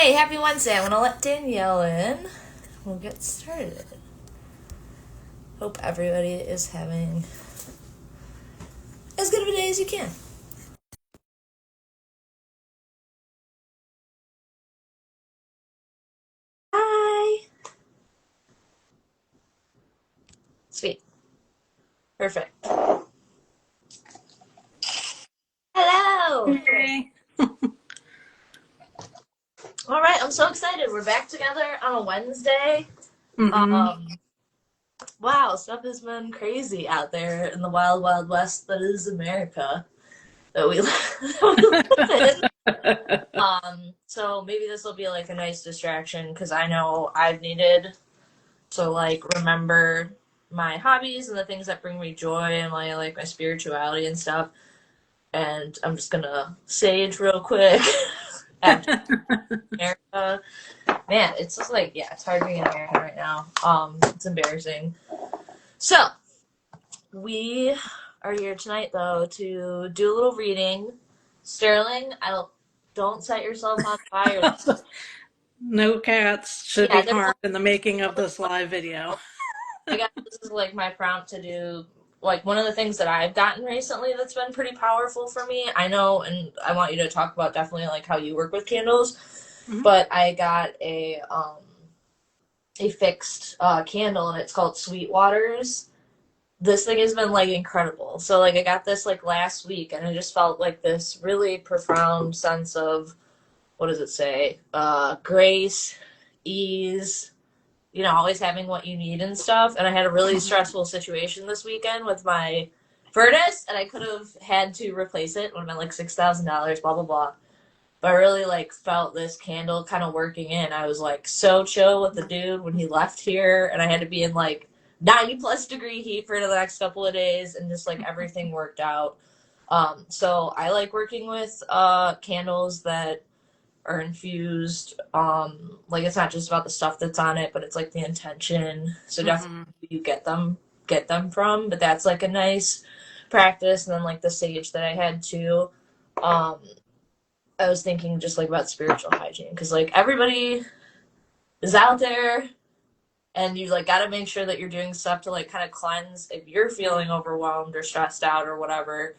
Hey, happy Wednesday. I'm going to let Danyle in. We'll get started. Hope everybody is having as good of a day as you can. Hi. Sweet. Perfect. Hello. Hey. All right, I'm so excited. We're back together on a Wednesday. Mm-hmm. Um, wow, stuff has been crazy out there in the wild, wild west that is America that we live in. So maybe this will be like a nice distraction because I know I've needed to like remember my hobbies and the things that bring me joy and my spirituality and stuff. And I'm just gonna sage real quick after America. Man, it's just like it's hard being American right now. It's embarrassing. So we are here tonight though to do a little reading. Sterling, don't set yourself on fire. No cats should Yeah, be there's harmed in the making of this live video. I guess this is like my prompt to do like one of the things that I've gotten recently that's been pretty powerful for me. I know, and I want you to talk about definitely like how you work with candles, Hmm. but I got a fixed candle and it's called Sweet Waters. This thing has been like incredible. So like I got this like last week and I just felt like this really profound sense of what does it say? Grace, ease, always having what you need and stuff. And I had a really stressful situation this weekend with my furnace, and I could have had to replace it. It would have been like $6,000, blah blah blah. But I really like felt this candle kind of working in. I was like so chill with the dude when he left here, and I had to be in like 90+ degree heat for the next couple of days, and just like everything worked out. So I like working with candles that are infused. Like it's not just about the stuff that's on it, but it's like the intention. So definitely Hmm. you get them from. But that's like a nice practice. And then like the sage that I had too. Um, I was thinking just like about spiritual hygiene because like everybody is out there, and you like got to make sure that you're doing stuff to like kind of cleanse if you're feeling overwhelmed or stressed out or whatever.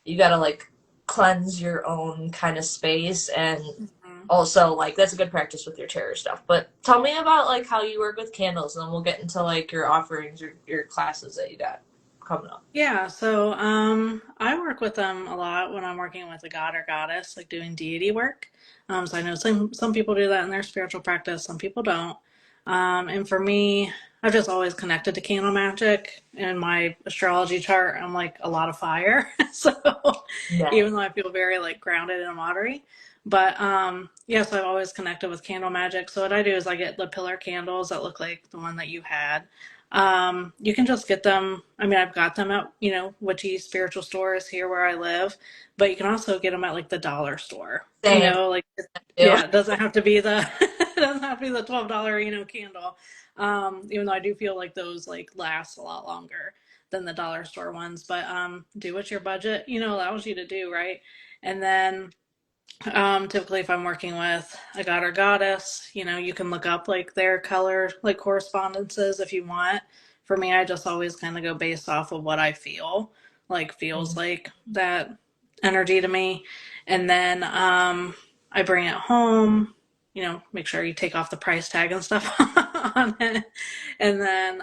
You got to like cleanse your own kind of space, and also like that's a good practice with your tarot stuff. But tell me about like how you work with candles, and then we'll get into like your offerings or your classes that you got coming up. Yeah, so I work with them a lot when I'm working with a god or goddess, like doing deity work. So I know some people do that in their spiritual practice, some people don't. And for me, I've just always connected to candle magic. In my astrology chart, I'm like a lot of fire. So Yeah. even though I feel very like grounded and watery, but yeah, so I've always connected with candle magic. So what I do is I get the pillar candles that look like the one that you had. You can just get them. I mean, I've got them at, Witchy spiritual stores here where I live, but you can also get them at like the dollar store, Same. like, Too. yeah, it doesn't have to be the, it doesn't have to be the $12, candle. Even though I do feel like those like last a lot longer than the dollar store ones, but, do what your budget, allows you to do. Right. And then, typically if I'm working with a god or goddess, you can look up like their color, like correspondences if you want. For me, I just always kind of go based off of what I feel, like feels like that energy to me. And then I bring it home, make sure you take off the price tag and stuff on it. And then,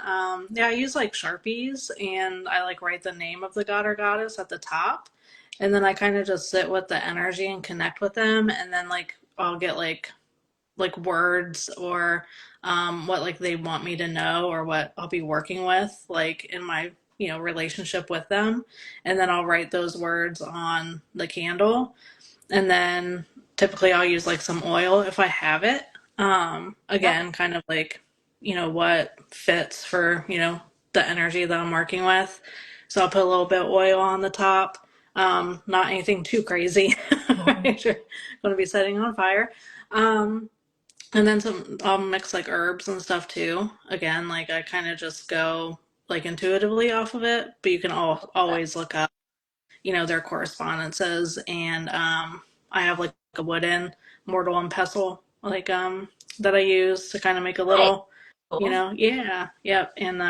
yeah, I use like Sharpies and I like write the name of the god or goddess at the top, and then I kind of just sit with the energy and connect with them, and then like I'll get like words or what like they want me to know or what I'll be working with like in my relationship with them, and then I'll write those words on the candle, and then typically I'll use like some oil if I have it. Yeah. Again, kind of like what fits for the energy that I'm working with. So I'll put a little bit of oil on the top. Not anything too crazy. You're going to be setting on fire. Um, and then I'll mix like herbs and stuff too. Again, like I kind of just go like intuitively off of it, but you can always look up their correspondences. And I have like a wooden mortal and pestle like that I use to kind of make a Nice. little, Cool. yeah, yep. And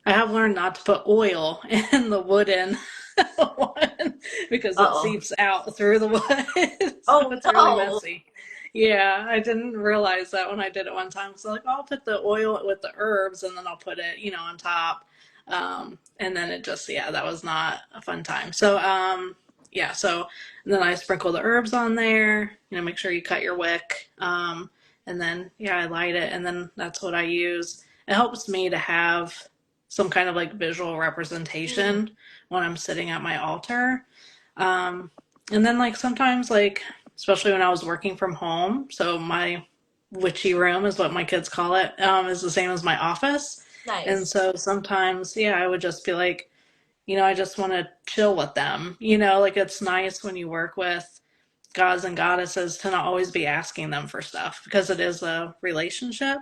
I have learned not to put oil in the wooden one because it Uh-oh. seeps out through the wood, so Oh it's really no. messy. Yeah, I didn't realize that when I did it one time. So like, I'll put the oil with the herbs, and then I'll put it, on top. And then it just, yeah, that was not a fun time. So yeah, so and then I sprinkle the herbs on there. Make sure you cut your wick. And then yeah, I light it, and then that's what I use. It helps me to have some kind of like visual Mm, representation when I'm sitting at my altar. Um, and then like sometimes like especially when I was working from home, so my witchy room is what my kids call it, is the same as my office. And nice. so sometimes, yeah, I would just be like, I just want to chill with them. Like it's nice when you work with gods and goddesses to not always be asking them for stuff because it is a relationship.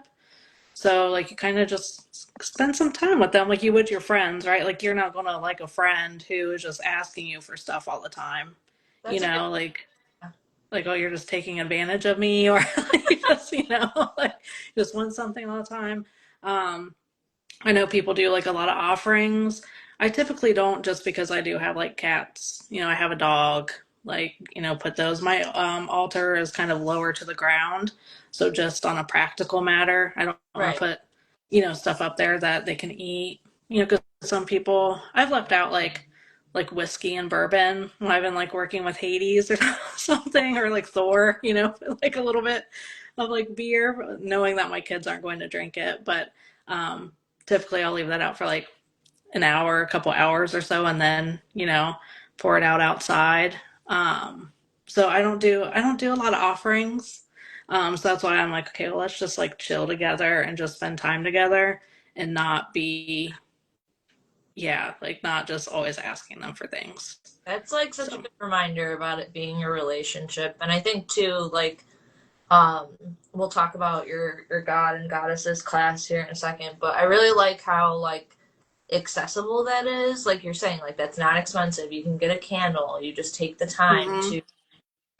So like you kind of just spend some time with them like you would your friends, right? Like you're not gonna like a friend who is just asking you for stuff all the time. That's a good Like oh you're just taking advantage of me or like just like just want something all the time. Um I know people do like a lot of offerings. I typically don't just because I do have like cats. I have a dog. Like, put those. My altar is kind of lower to the ground. So just on a practical matter, I don't want to right. put, stuff up there that they can eat. Because some people, I've left out like whiskey and bourbon when I've been like working with Hades or something, or like Thor, like a little bit of like beer, knowing that my kids aren't going to drink it. But typically I'll leave that out for like an hour, a couple hours or so, and then pour it out outside. So I don't do a lot of offerings. So that's why I'm like, okay, well, let's just like chill together and just spend time together and not be, yeah, like not just always asking them for things. That's like such a So, good reminder about it being a relationship. And I think too, like, um, we'll talk about your god and goddesses class here in a second, but I really like how like accessible that is. Like you're saying, like that's not expensive. You can get a candle. You just take the time mm-hmm, to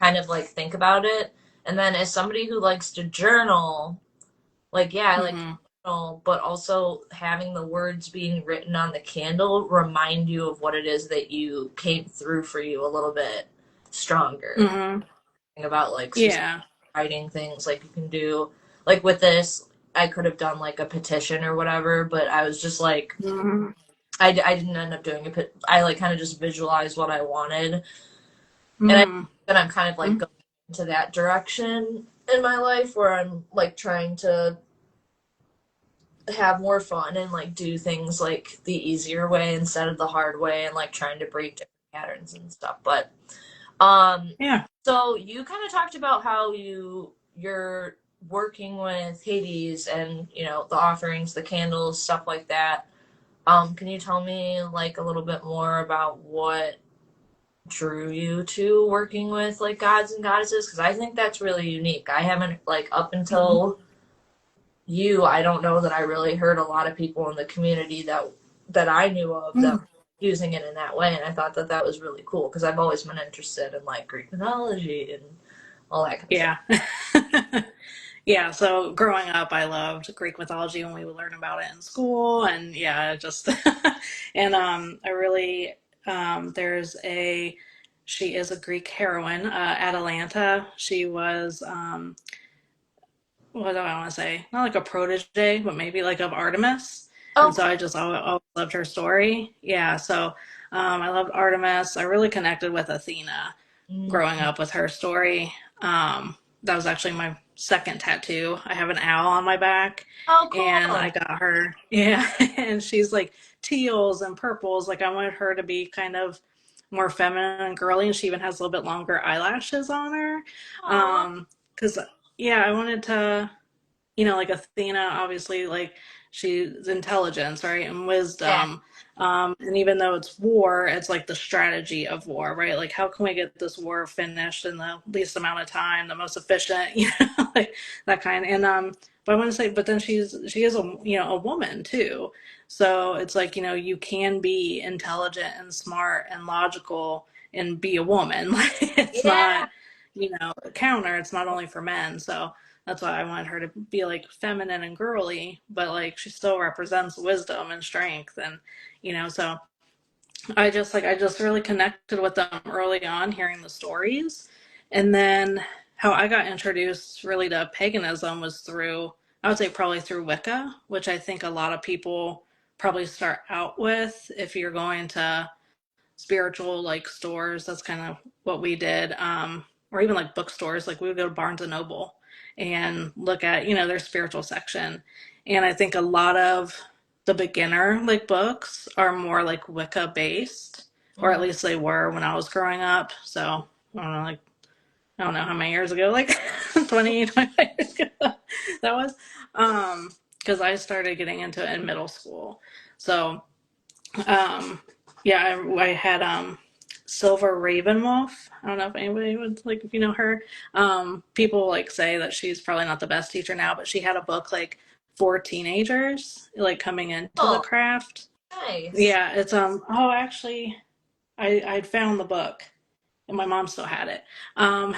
kind of like think about it. And then as somebody who likes to journal, like yeah, I like to mm-hmm, journal, but also having the words being written on the candle remind you of what it is that you came through for you a little bit stronger. mm-hmm, Think about like specific yeah, writing things like you can do like with this I could have done like a petition or whatever, but I was just like mm-hmm, I didn't end up doing I like kind of just visualized what I wanted, and mm-hmm, then I'm kind of like going into that direction in my life where I'm like trying to have more fun and like do things like the easier way instead of the hard way and like trying to break different patterns and stuff. But um yeah. so you kind of talked about how you're working with Hades and the offerings, the candles, stuff like that. Can you tell me like a little bit more about what drew you to working with like gods and goddesses? Because I think that's really unique. I haven't like up Mm-hmm, until I don't know that I really heard a lot of people in the community that I knew of that were using it in that way, and I thought that that was really cool because I've always been interested in like Greek mythology and all that kind of stuff. yeah. Yeah, so growing up, I loved Greek mythology when we would learn about it in school, and yeah, just and I really there's a she is a Greek heroine, Atalanta. She was what do I want to say? Not like a protege, but maybe like of Artemis. And Oh, so I just always loved her story. Yeah, so I loved Artemis. I really connected with Athena cool. growing up with her story. That was actually my second tattoo. I have an owl on my back, Oh, and I cool. got her. Yeah, and she's like teals and purples. Like I wanted her to be kind of more feminine and girly, and she even has a little bit longer eyelashes on her. Aw. Because yeah, I wanted to like Athena, obviously, like she's intelligence, right, and Yeah. wisdom. And even though it's war, it's like the strategy of war, right? Like, how can we get this war finished in the least amount of time, the most efficient, like that kind. And but I want to say, but then she is a woman too, so it's like you can be intelligent and smart and logical and be a woman. Like it's Yeah. not. counter. It's not only for men. So that's why I wanted her to be like feminine and girly, but like she still represents wisdom and strength. And, so I just really connected with them early on, hearing the stories. And then how I got introduced really to paganism was through, I would say, probably through Wicca, which I think a lot of people probably start out with if you're going to spiritual like stores. That's kind of what we did. Or even like bookstores. Like we would go to Barnes and Noble and look at, their spiritual section. And I think a lot of the beginner like books are more like Wicca based, or at Mm. least they were when I was growing up. So I don't know, like I don't know how many years ago, like 20, 25 years ago that was. Because I started getting into it in middle school. So um, yeah, I had Silver Ravenwolf. I don't know if anybody would like if you know her. People like say that she's probably not the best teacher now, but she had a book like for teenagers, like coming into the Oh, craft. nice. Yeah, it's oh actually I'd found the book and my mom still had it. I was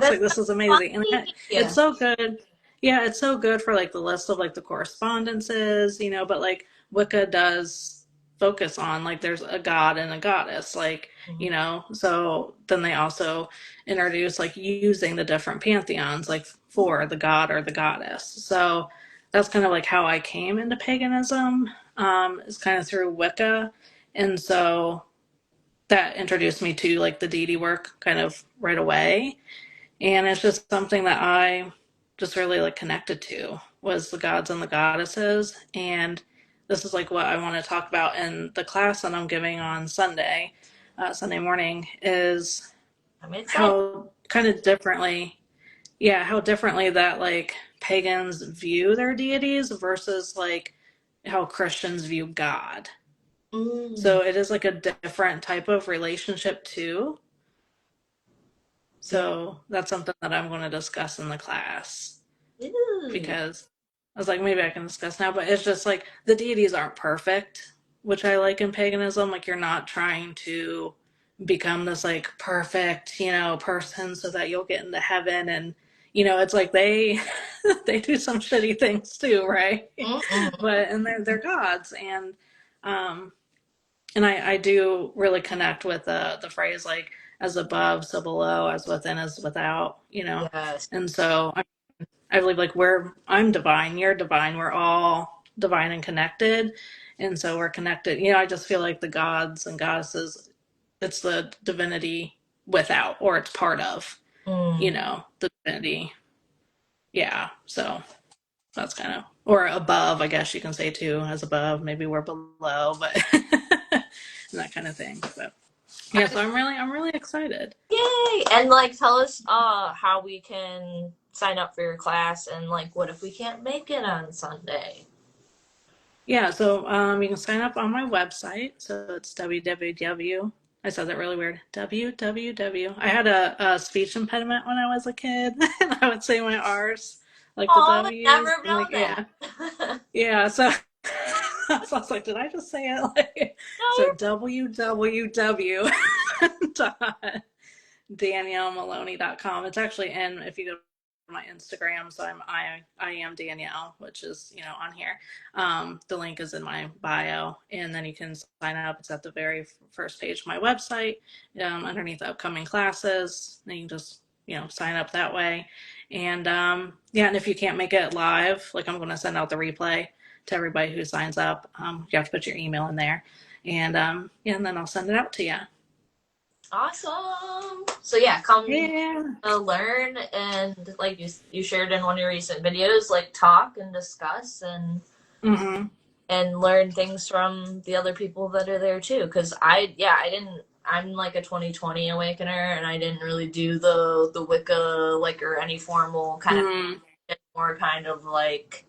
That's like, this is amazing, and funny. it's Yeah. so good. Yeah, it's so good for like the list of like the correspondences, but like Wicca does focus on like there's a god and a goddess, like Mm. so then they also introduce like using the different pantheons like for the god or the goddess. So that's kind of like how I came into paganism. Is kind of through Wicca, and so that introduced me to like the deity work kind of right away. And it's just something that I just really like connected to was the gods and the goddesses. And this is like what I want to talk about in the class that I'm giving on Sunday, Sunday morning, is I'm excited. how kind of differently, yeah, how differently that like pagans view their deities versus like how Christians view God. Mm. So it is like a different type of relationship too. Yeah. So that's something that I'm going to discuss in the class Ooh. because I was like, maybe I can discuss now, but it's just like the deities aren't perfect, which I like in paganism. Like you're not trying to become this like perfect, person so that you'll get into heaven. And, it's like they do some shitty things too, right? Mm-mm. And they're gods. Um, and I do really connect with the phrase like as above so below, as within as without. Yes. And so I believe like I'm divine, you're divine, we're all divine and connected. And so we're connected. I just feel like the gods and goddesses, it's the divinity without, or it's part of, Mm. the divinity. Yeah. So that's kind of, or above, I guess you can say too, as above, maybe we're below, but and that kind of thing. But yeah, I'm, so I'm really excited. yay! And like, tell us how we can sign up for your class, and like, what if we can't make it on Sunday? Yeah, so you can sign up on my website. So it's www. I said that really weird. www. I had a speech impediment when I was a kid, and I would say my R's like the Oh, I W's. never I'm like, known yeah, that. yeah. So, so I was like, did I just say it? Like, No, so you're www dot DanielleMaloney.com. It's actually in, if you go to my Instagram, so I am Danielle, which is, on here. The link is in my bio, and then you can sign up. It's at the very first page of my website, underneath upcoming classes. And you can just, sign up that way. And yeah, and if you can't make it live, like I'm going to send out the replay to everybody who signs up. You have to put your email in there. And yeah, and then I'll send it out to you. awesome. So yeah, come Yeah. learn, and like you shared in one of your recent videos, like talk and discuss Mm-hmm. and learn things from the other people that are there too. Because I didn't. I'm like a 2020 awakener, and I didn't really do the Wicca like or any formal kind of Mm, more kind of like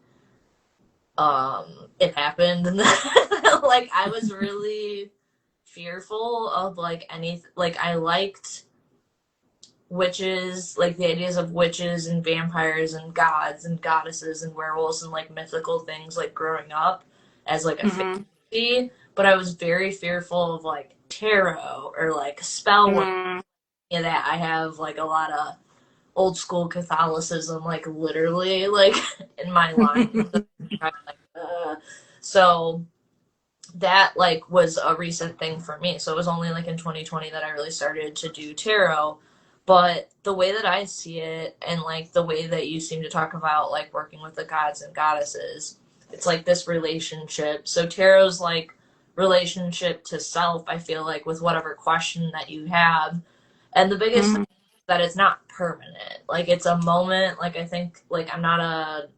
it happened, and like I was really fearful of like any like I liked witches, like the ideas of witches and vampires and gods and goddesses and werewolves and like mythical things like growing up as like a mm-hmm. fantasy, but I was very fearful of like tarot or like spell work Mm, Yeah, that I have like a lot of old school Catholicism, like literally, like in my line. I'm like, so that like was a recent thing for me. So it was only like in 2020 that I really started to do tarot. But the way that I see it, and like the way that you seem to talk about like working with the gods and goddesses, it's like this relationship. So tarot's like relationship to self, I feel like, with whatever question that you have. And the biggest thing Mhm. is that it's not permanent. Like it's a moment. Like I think like I'm not a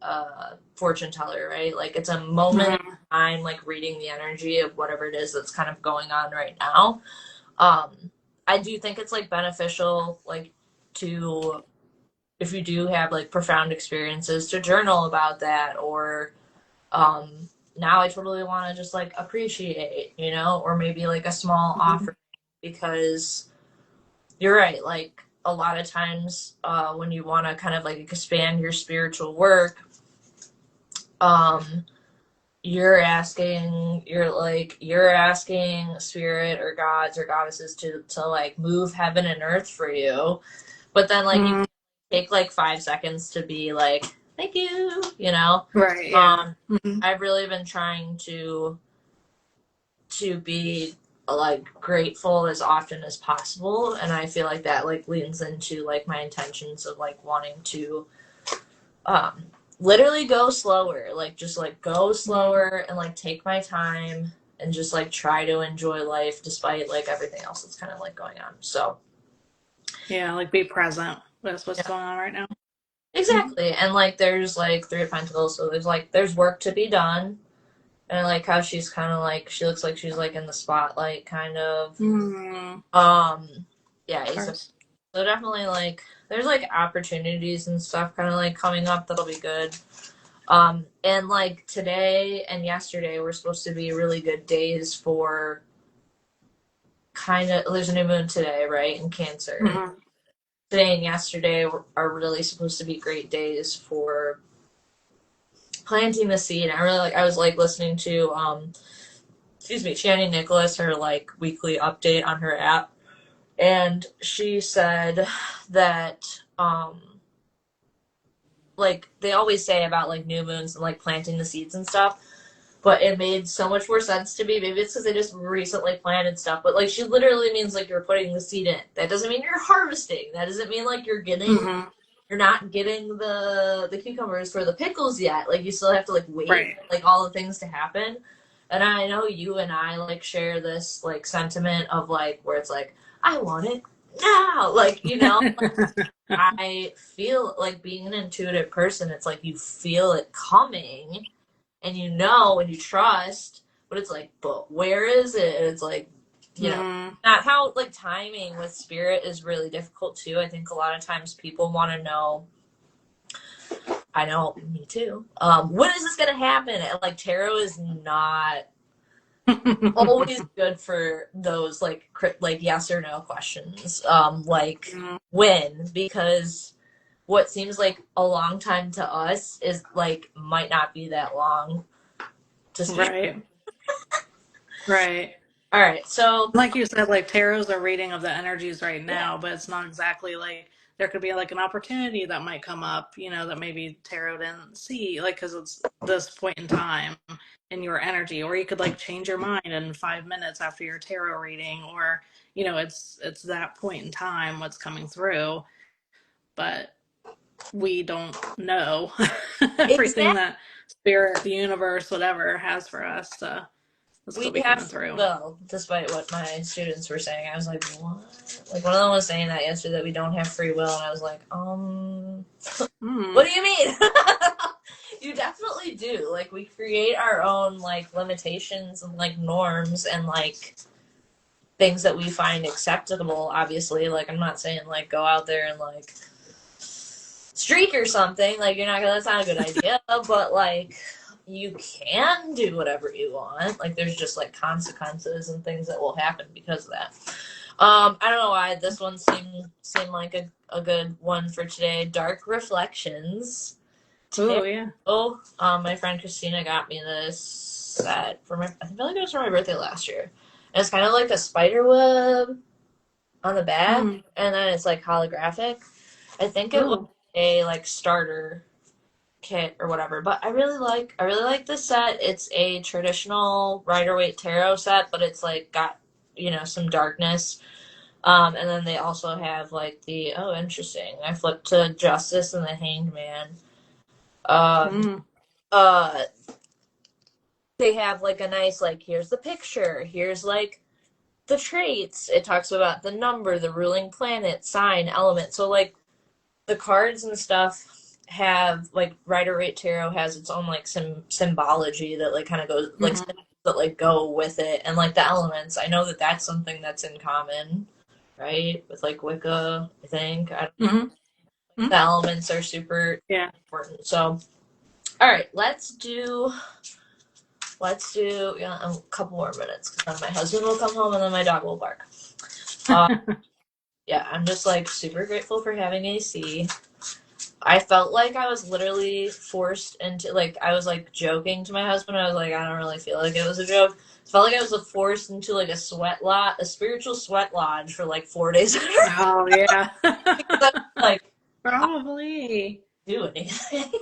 fortune teller, right? Like it's a moment Mhm. time, like reading the energy of whatever it is that's kind of going on right now. I do think it's like beneficial, like to, if you do have like profound experiences, to journal about that, or um, now I totally want to just like appreciate, or maybe like a small Mhm. offer, because you're right, like a lot of times when you want to kind of like expand your spiritual work, um, you're asking spirit or gods or goddesses to like move heaven and earth for you, but then like you Mhm. take like 5 seconds to be like thank you. Right. Yeah. um Mhm. I've really been trying to be like grateful as often as possible, and I feel like that like leans into like my intentions of like wanting to um literally go slower, like just like go Mhm. slower and like take my time and just like try to enjoy life despite like everything else that's kind of like going on. So Yeah. Like be present with what's yeah, going on right now. Mhm. exactly. And like there's like three of pentacles, so there's work to be done. And I like how she's kind of like, she looks like she's like in the spotlight kind of. Mhm. um yeah, Of Ace of, course. so definitely like there's like opportunities and stuff kind of like coming up that'll be good. And like today and yesterday were supposed to be really good days for kind of, there's a new moon today, right, in Cancer. Mhm. Today and yesterday are really supposed to be great days for planting the seed. I really like, I was like listening to excuse me, Channing Nicholas, her like weekly update on her app, and she said that like they always say about like new moons and like planting the seeds and stuff, but it made so much more sense to me. Maybe it's because they just recently planted stuff, but like she literally means like you're putting the seed in. That doesn't mean you're harvesting. That doesn't mean like Mhm. you're not getting the cucumbers for the pickles yet. Like you still have to like wait Right. for like all the things to happen. And I know you and I like share this like sentiment of like where it's like I want it now, like I feel like being an intuitive person. It's like you feel it coming, and and you trust, but it's like, but where is it? And it's like, you know, Mhm. not how like timing with spirit is really difficult too. I think a lot of times people want to know. I know, me too. When is this gonna happen? And like tarot is not always good for those like yes or no questions. Like Mhm. when, because what seems like a long time to us is like might not be that long to spirit. Right. Right. All right, so Like you said, like tarot's a reading of the energies right yeah, now, but it's not exactly like there could be like an opportunity that might come up, that maybe tarot didn't see, like because it's this point in time in your energy, or you could like change your mind in 5 minutes after your tarot reading, or it's that point in time what's coming through, but we don't know everything exactly. that spirit, the universe, whatever has for us to We still be have coming free through. will, despite what my students were saying. I was like, what? Like one of them was saying that yesterday, that we don't have free will, and I was like, what Hmm. do you mean? You definitely do. Like we create our own like limitations and like norms and like things that we find acceptable. Obviously, like I'm not saying like go out there and like streak or something. Like you're not gonna. That's not a good idea. But like you can do whatever you want. Like there's just like consequences and things that will happen because of that. I don't know why this one seemed like a good one for today. Dark Reflections. Oh yeah. Tarot. My friend Christina got me this set for my. I feel like it was for my birthday last year. And it's kind of like a spider web. on the back, Mm. and then it's like holographic. I think it was Oh. a like starter kit or whatever. But I really like this set. It's a traditional Rider-Waite tarot set, but it's like got, some darkness. And then they also have like interesting. I flipped to Justice and the Hanged Man. Um Mm. uh they have like a nice like here's the picture, here's like the traits. It talks about the number, the ruling planet, sign, element. So like the cards and stuff have like Rider Waite Tarot has its own like symbology that like kind of goes like Mm-hmm. that like go with it, and like the elements. I know that that's something that's in common, right? With like Wicca, I think. Mm-hmm. The elements are super Yeah. important. So, all right, let's do a couple more minutes because then my husband will come home and then my dog will bark. Uh, yeah, I'm just like super grateful for having AC. I felt like I was literally forced into like I was like joking to my husband. I was like, I don't really feel like it was a joke. It felt like I was forced into like a spiritual sweat lodge for like 4 days. Oh yeah. Like I Probably. don't do anything.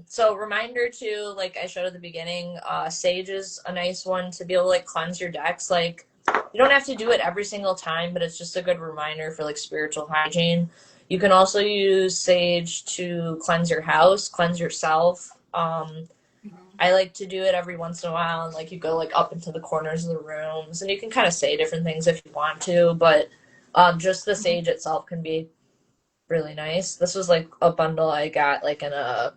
So reminder too, like I showed at the beginning, sage is a nice one to be able to like cleanse your decks. Like you don't have to do it every single time, but it's just a good reminder for like spiritual hygiene. You can also use sage to cleanse your house, cleanse yourself. Mhm. I like to do it every once in a while, and like you go like up into the corners of the rooms, and you can kind of say different things if you want to, but just the Mhm. sage itself can be really nice. This was like a bundle I got like in a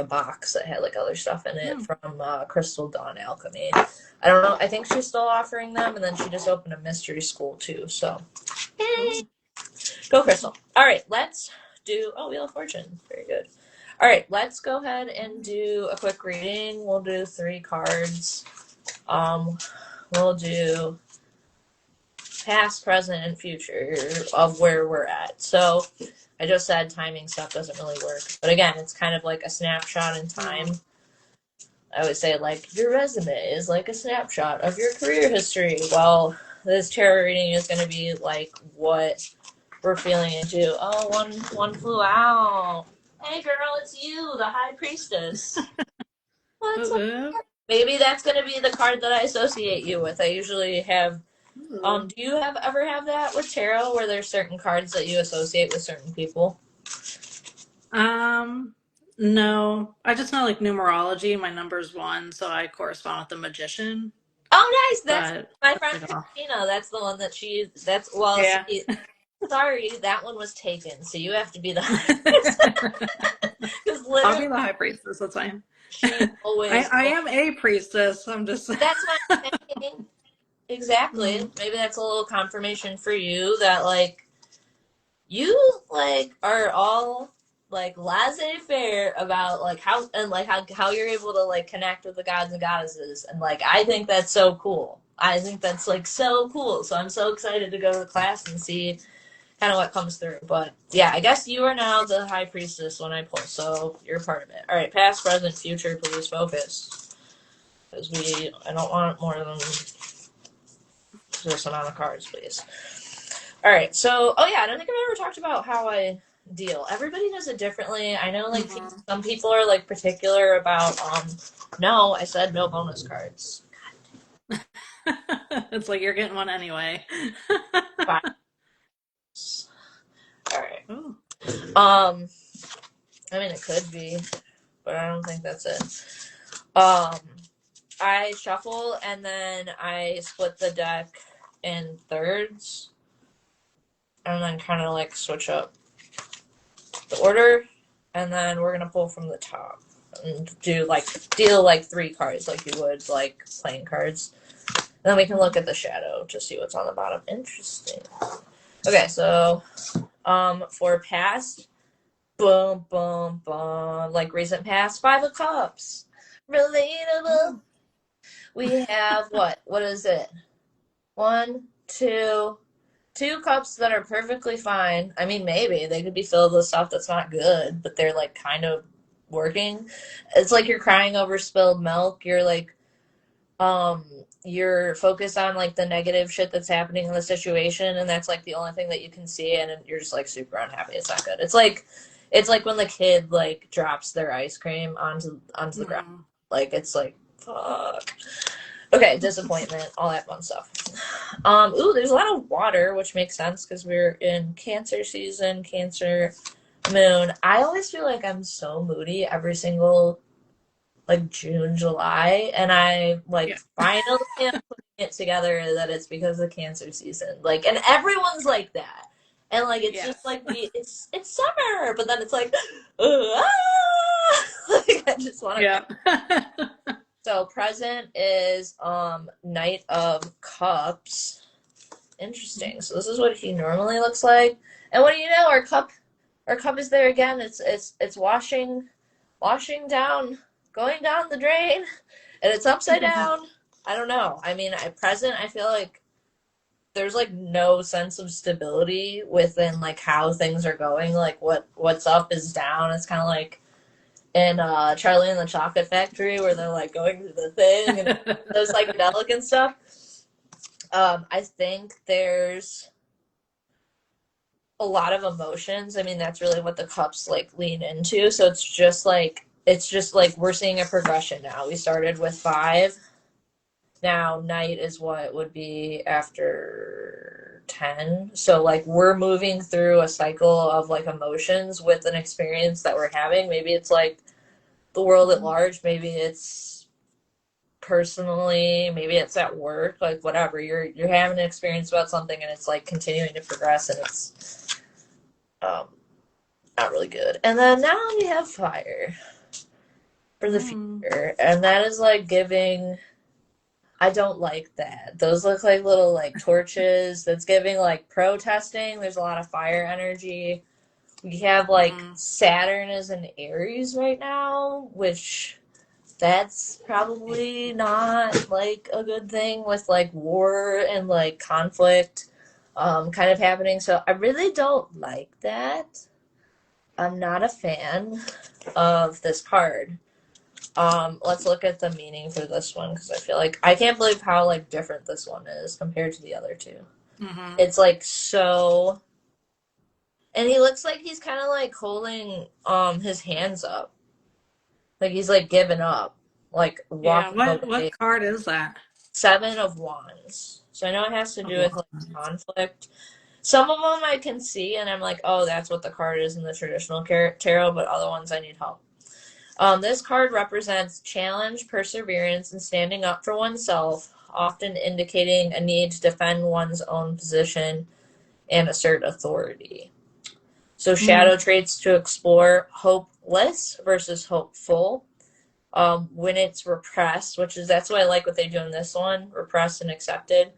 box that had like other stuff in it Hmm. from Crystal Dawn Alchemy. I don't know. I think she's still offering them, and then she just opened a mystery school too. So Ooh. go Crystal. All right, let's do. Oh, Wheel of Fortune. Very good. All right, let's go ahead and do a quick reading. We'll do 3 cards. Um, we'll do past, present, and future of where we're at. So I just said timing stuff doesn't really work. But again, it's kind of like a snapshot in time. No. I would say, like, your resume is like a snapshot of your career history. Well, this tarot reading is going to be like what we're feeling into. Oh, one flew out. Hey, girl, it's you, the High Priestess. What's up? Uh-oh. Maybe that's going to be the card that I associate you with. I usually have. Ooh. Do you ever have that with tarot where there's certain cards that you associate with certain people? Um, no. I just know like numerology, my number's 1, so I correspond with the magician, Oh, nice. That's but my that's friend like all. Christina. That's the one that she. That's well. Yeah. See, sorry, that one was taken. So you have to be the because I'll literally be the high priestess, that's fine. she always. I am a priestess. I'm just That's what I'm saying. Exactly. Mhm. Maybe that's a little confirmation for you that like you like are all like laissez-faire about like how and like how you're able to like connect with the gods and goddesses, and like I think that's so cool. I think that's like so cool. So I'm so excited to go to the class and see kind of what comes through. But yeah, I guess you are now the high priestess when I pull, so you're part of it. All right, past, present, future, please focus, because I don't want more than this amount of cards, please. All right. So, oh yeah, I don't think I've ever talked about how I deal. Everybody does it differently. I know, like Mhm. some people are like particular about. No, I said no bonus cards. It's like you're getting one anyway. Fine. All right. Oh. Um, I mean, it could be, but I don't think that's it. Um, I shuffle and then I split the deck in thirds, and then kind of like switch up the order, and then we're gonna pull from the top and deal like 3 cards like you would like playing cards. And then we can look at the shadow to see what's on the bottom. Interesting. Okay, so for past, boom, boom, boom, like recent past, 5 of Cups, relatable. Oh. We have what? What is it? One, two cups that are perfectly fine. I mean, maybe they could be filled with stuff that's not good, but they're like kind of working. It's like you're crying over spilled milk. You're like um you're focused on like the negative shit that's happening in the situation, and that's like the only thing that you can see, and you're just like super unhappy. It's not good. It's like when the kid like drops their ice cream onto the ground. Mm-hmm. Like it's like fuck. Okay, disappointment, all that fun stuff. Ooh, there's a lot of water, which makes sense because we're in Cancer season, Cancer moon. I always feel like I'm so moody every single like June, July, and I like Yeah. finally am putting it together that it's because of Cancer season. Like, and everyone's like that, and like it's just Yes. like it's summer, but then it's like, ah! Like I just want to cry. Yeah. So present is Knight of Cups. Interesting. So this is what he normally looks like. And what do you know? Our cup is there again. It's washing down, going down the drain, and it's upside down. I don't know. I mean, at present, I feel like there's like no sense of stability within like how things are going. Like what's up is down. It's kind of like in Charlie and the Chocolate Factory where they're like going through the thing and those psychedelic and stuff. I think there's a lot of emotions. I mean, that's really what the cups like lean into. So it's just like we're seeing a progression now. We started with five. Now night is what would be after 10. So like we're moving through a cycle of like emotions with an experience that we're having. Maybe it's like the world at large, maybe it's personally, maybe it's at work, like whatever. You're having an experience about something and it's like continuing to progress, and it's um not really good. And then now we have fire for the Mm. future, and that is like giving. I don't like that. Those look like little like torches. That's giving like protesting. There's a lot of fire energy. We have like Mm. Saturn is in Aries right now, which that's probably not like a good thing with like war and like conflict kind of happening. So I really don't like that. I'm not a fan of this card. Let's look at the meaning for this one because I feel like I can't believe how like different this one is compared to the other two. Mm-hmm. It's like so, and he looks like he's kind of like holding his hands up, like he's like giving up, like Yeah. walking What away. card is that? Seven of Wands. So I know it has to Of do with like Wands. conflict. Some of them I can see, and I'm like, oh, that's what the card is in the traditional tarot, but other ones I need help. This card represents challenge, perseverance, and standing up for oneself, often indicating a need to defend one's own position and assert authority. So, Mm. shadow traits to explore: hopeless versus hopeful. When it's repressed, which is that's what I like what they do in this one: repressed and accepted.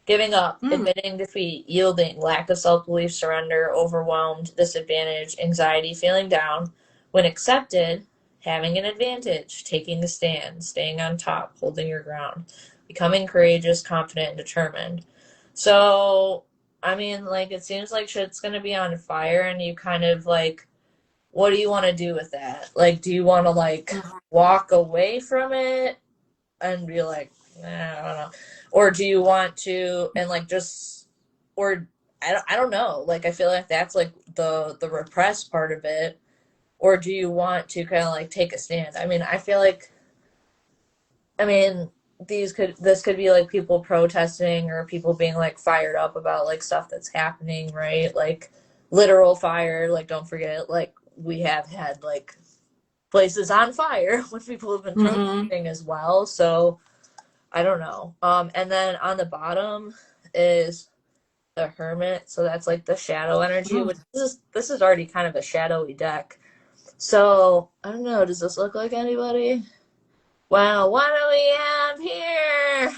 Giving up, Mm. admitting defeat, yielding, lack of self belief, surrender, overwhelmed, disadvantage, anxiety, feeling down. When accepted, having an advantage, taking a stand, staying on top, holding your ground, becoming courageous, confident, and determined. So, I mean, like, it seems like shit's gonna be on fire, and you kind of like, what do you want to do with that? Like, do you want to, like, Mhm. walk away from it? And be like, I don't know, or do you want to and like just or I don't know. Like I feel like that's like the repressed part of it, or do you want to kind of like take a stand? I mean, I feel like I mean this could be like people protesting or people being like fired up about like stuff that's happening, right? Like literal fire. Like don't forget, like we have had like places on fire when people have been Mhm. protesting as well. So I don't know. And then on the bottom is the Hermit, so that's like the shadow energy, Mm. which this is already kind of a shadowy deck. So I don't know. Does this look like anybody? Well, what do we have here?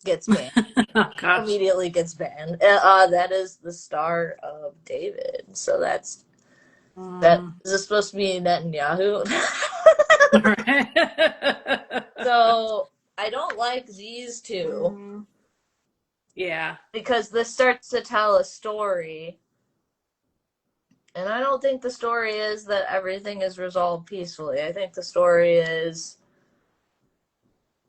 Gets banned. Oh gosh. Immediately gets banned. That is the Star of David. So that's that. Mm. Is this supposed to be Netanyahu? All right. So I don't like these two Mm. Yeah. because this starts to tell a story. And I don't think the story is that everything is resolved peacefully. I think the story is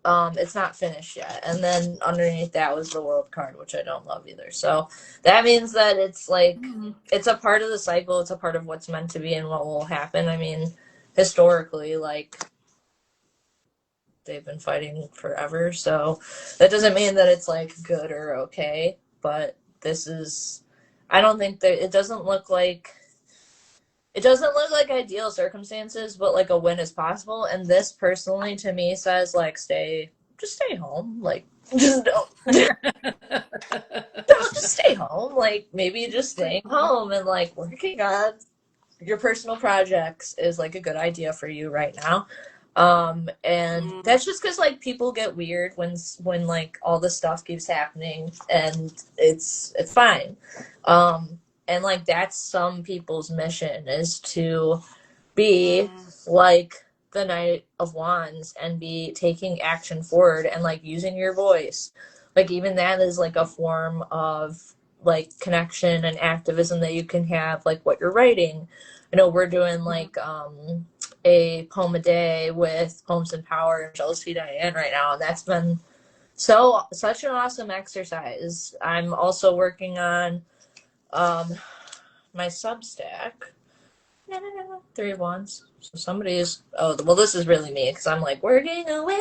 It's not finished yet. And then underneath that was the world card, which I don't love either. So that means that it's like Mm. it's a part of the cycle. It's a part of what's meant to be and what will happen. I mean, historically, like they've been fighting forever. So that doesn't mean that it's like good or okay. But this is, I don't think that it doesn't look like ideal circumstances, but like a win is possible. And this personally to me says like just stay home. Like just don't just stay home. Like maybe just staying home and like working on your personal projects is like a good idea for you right now. And Mm. that's just because like people get weird when like all this stuff keeps happening, and it's fine. And like that's some people's mission is to be Mm. like the Knight of Wands and be taking action forward and like using your voice. Like even that is like a form of like connection and activism that you can have, like what you're writing. I know we're doing Mm. like a poem a day with Poems and Power and Jealousy Diane right now, and that's been such an awesome exercise. I'm also working on um my Substack. No, no, no, no. Three of Wands. So somebody is. Oh, well, this is really me because I'm like working away.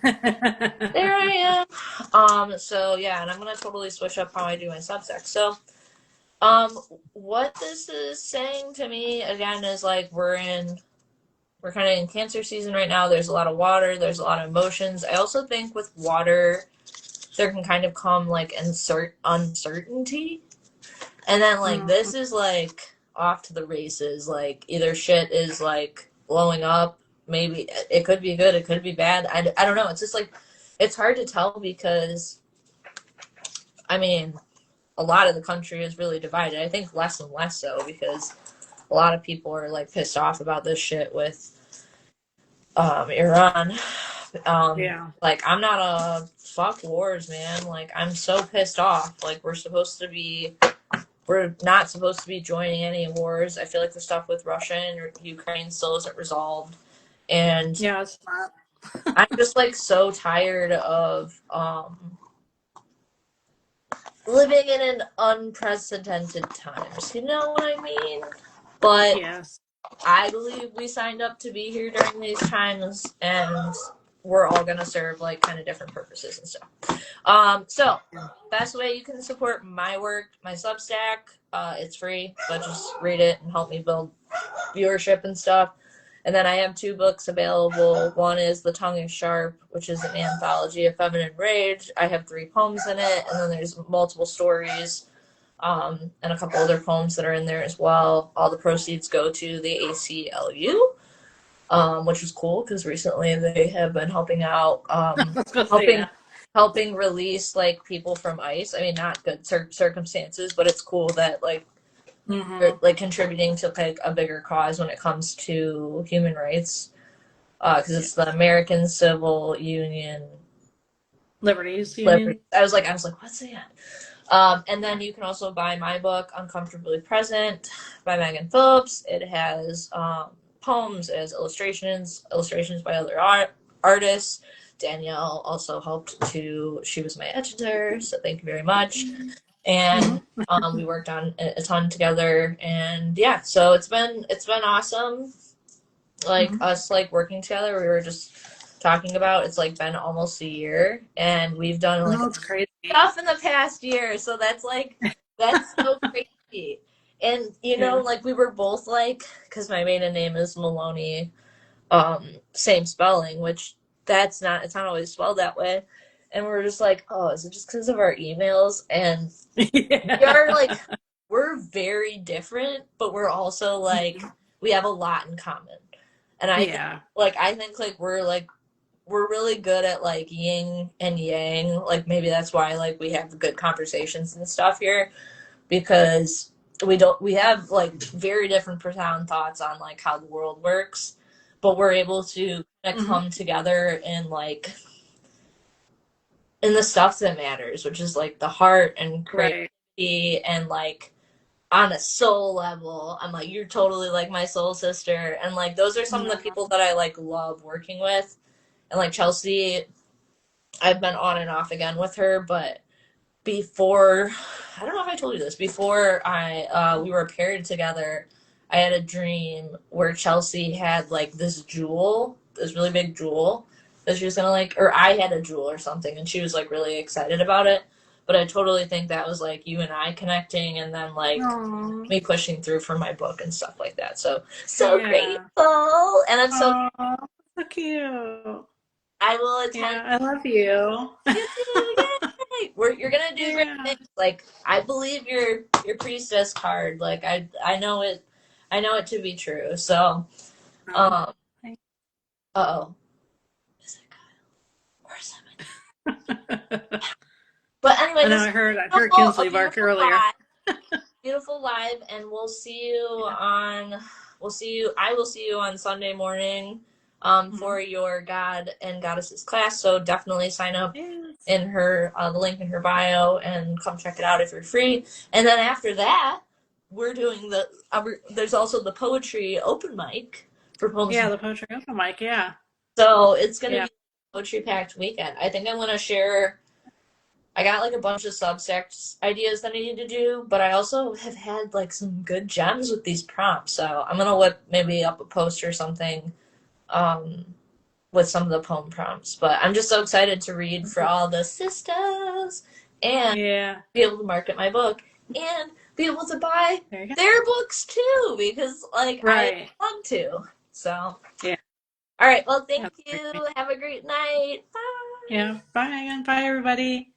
There I am. So yeah, and I'm gonna totally switch up how I do my Substack. So, um, what this is saying to me again is like we're kind of in Cancer season right now. There's a lot of water. There's a lot of emotions. I also think with water, there can kind of come like uncertainty. And then like Mm. this is like off to the races. Like either shit is like blowing up. Maybe it could be good. It could be bad. I don't know. It's just like it's hard to tell because I mean a lot of the country is really divided. I think less and less so because a lot of people are like pissed off about this shit with Iran. Yeah. Like I'm not a fuck wars man. Like I'm so pissed off. Like we're not supposed to be joining any wars. I feel like the stuff with Russia and Ukraine still isn't resolved. And Yeah, it's not. I'm just like so tired of living in an unprecedented times. You know what I mean? But Yes. I believe we signed up to be here during these times and we're all gonna serve like kind of different purposes and stuff. So best way you can support my work, my Substack, it's free, but just read it and help me build viewership and stuff. And then I have two books available. One is The Tongue is Sharp, which is an anthology of feminine rage. I have three poems in it, and then there's multiple stories, and a couple other poems that are in there as well. All the proceeds go to the ACLU, which is cool because recently they have been helping out, I was gonna say helping yeah. helping release like people from ICE. I mean, not good circumstances, but it's cool that like they're Mm-hmm. like contributing to like a bigger cause when it comes to human rights. Because Yeah. it's the American Civil Union Liberties Liberty. Union. I was like, what's that? And then you can also buy my book, Uncomfortably Present, by Megan Phillips. It has poems, it has illustrations by other artists. Danielle also helped to, she was my editor, so thank you very much. And Mm-hmm. we worked on a ton together, and yeah, so it's been awesome. Like Mm-hmm. us, like working together. We were just talking about it's like been almost a year, and we've done like No, it's crazy. stuff in the past year. So that's so crazy. And you know, Yeah. like we were both like, because my maiden name is Maloney, same spelling, which it's not always spelled that way. And we're just like, oh, is it just because of our emails? And we are Yeah. like, we're very different, but we're also like, Mhm. we have a lot in common. And Yeah. I think like we're really good at like yin and yang. Like maybe that's why like we have good conversations and stuff here because we have like very different profound thoughts on like how the world works, but we're able to kind of Mm-hmm. come together in like in the stuff that matters, which is like the heart and Right. creativity and like on a soul level. I'm like, you're totally like my soul sister. And like those are some of the No. people that I like love working with. And like Chelsea, I've been on and off again with her, but before, I don't know if I told you this, before I we were paired together, I had a dream where Chelsea had like this jewel, this really big jewel that she was gonna like, or I had a jewel or something, and she was like really excited about it. But I totally think that was like you and I connecting, and then like Aw, me pushing through for my book and stuff like that. So so yeah. grateful, and I'm so Oh, so cute. I will attend Yeah, I love you. you too. Yay! You're gonna do great Yeah. things. Like I believe your priestess card. Like I know it to be true. So Oh, um thank- oh is it good or is it? But anyway, I know this is I heard beautiful a Kinsley bark beautiful earlier. live. Beautiful live, and Yeah. I will see you on Sunday morning Mhm. for your God and Goddesses class. So definitely sign up Yes. in her the link in her bio and come check it out if you're free. And then after that, we're doing there's also the poetry open mic for poems. Yeah, the poetry open mic, yeah. So it's gonna Yeah. be a poetry packed weekend. I think I'm gonna share. I got like a bunch of subsect ideas that I need to do, but I also have had like some good gems with these prompts. So I'm gonna whip maybe up a post or something um, with some of the poem prompts. But I'm just so excited to read for all the sisters and Yeah. be able to market my book and be able to buy There you go. their books too because like I Right. want to. So all Yeah. right, well thank That's you. great. Have a great night. Bye. Yeah. Bye, Megan. Bye, everybody.